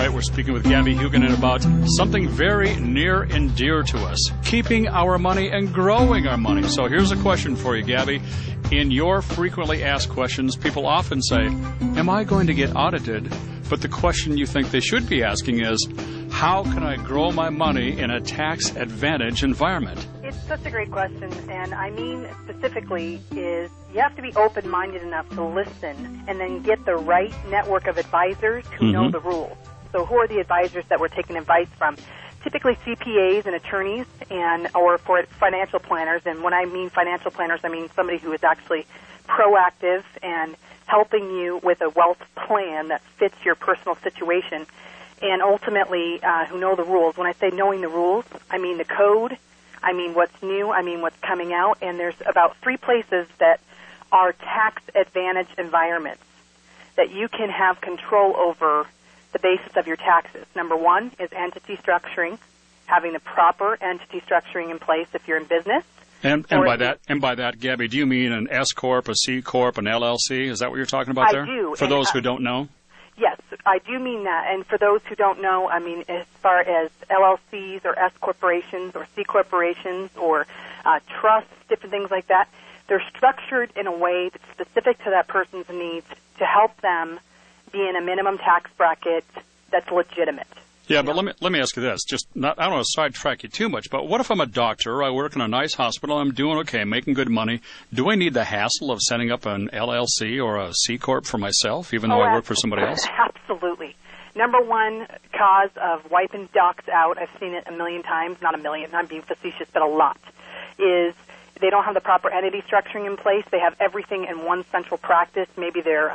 right, we're speaking with Gabby Huguenin about something very near and dear to us, keeping our money and growing our money. So here's a question for you, Gabby. In your frequently asked questions, people often say, am I going to get audited? But the question you think they should be asking is, how can I grow my money in a tax advantage environment? It's such a great question, and I mean specifically is you have to be open-minded enough to listen and then get the right network of advisors who know the rules. So who are the advisors that we're taking advice from? Typically CPAs and attorneys or for financial planners. And when I mean financial planners, I mean somebody who is actually proactive and helping you with a wealth plan that fits your personal situation, and ultimately who know the rules. When I say knowing the rules, I mean the code, I mean what's new, I mean what's coming out, and there's about 3 places that are tax advantage environments that you can have control over the basis of your taxes. Number 1 is entity structuring, having the proper entity structuring in place if you're in business. And by that, Gabby, do you mean an S corp, a C corp, an LLC? Is that what you're talking about there? I do. For those who don't know. Yes, I do mean that. And for those who don't know, I mean as far as LLCs or S corporations or C corporations or trusts, different things like that, they're structured in a way that's specific to that person's needs to help them be in a minimum tax bracket that's legitimate. Yeah, but let me ask you this. I don't want to sidetrack you too much, but what if I'm a doctor, I work in a nice hospital, I'm doing okay, making good money. Do I need the hassle of setting up an LLC or a C Corp for myself, even though I work for somebody else? Absolutely. Number 1 cause of wiping docs out, I've seen it a million times, not a million, I'm being facetious, but a lot, is they don't have the proper entity structuring in place. They have everything in one central practice. Maybe they're,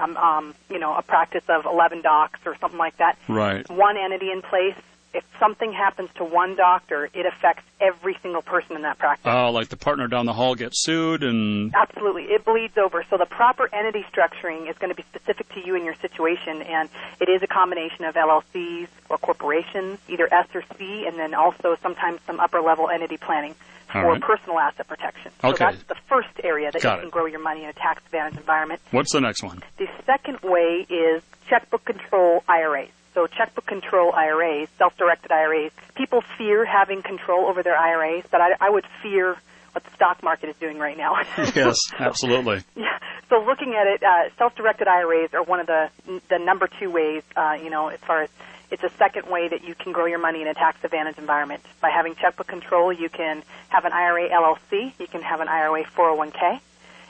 a practice of 11 docs or something like that. Right. One entity in place. If something happens to one doctor, it affects every single person in that practice. Oh, like the partner down the hall gets sued and... Absolutely. It bleeds over. So the proper entity structuring is going to be specific to you and your situation, and it is a combination of LLCs or corporations, either S or C, and then also sometimes some upper-level entity planning for personal asset protection. Okay. So that's the first area that you can grow your money in a tax advantage environment. What's the next one? The second way is checkbook control IRAs. So checkbook control IRAs, self-directed IRAs, people fear having control over their IRAs, but I would fear what the stock market is doing right now. Yes, absolutely. Yeah. So looking at it, self-directed IRAs are one of the number 2 ways, as far as it's a second way that you can grow your money in a tax advantage environment. By having checkbook control, you can have an IRA LLC, you can have an IRA 401k,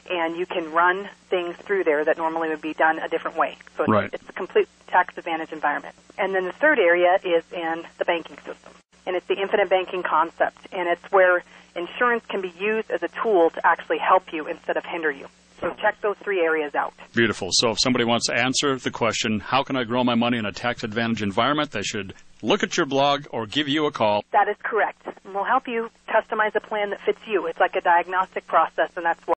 and you can run things through there that normally would be done a different way. So it's a complete tax advantage environment. And then the third area is in the banking system, and it's the infinite banking concept, and it's where insurance can be used as a tool to actually help you instead of hinder you. So check those 3 areas out. Beautiful. So if somebody wants to answer the question, how can I grow my money in a tax advantage environment, they should look at your blog or give you a call. That is correct. And we'll help you customize a plan that fits you. It's like a diagnostic process, and that's what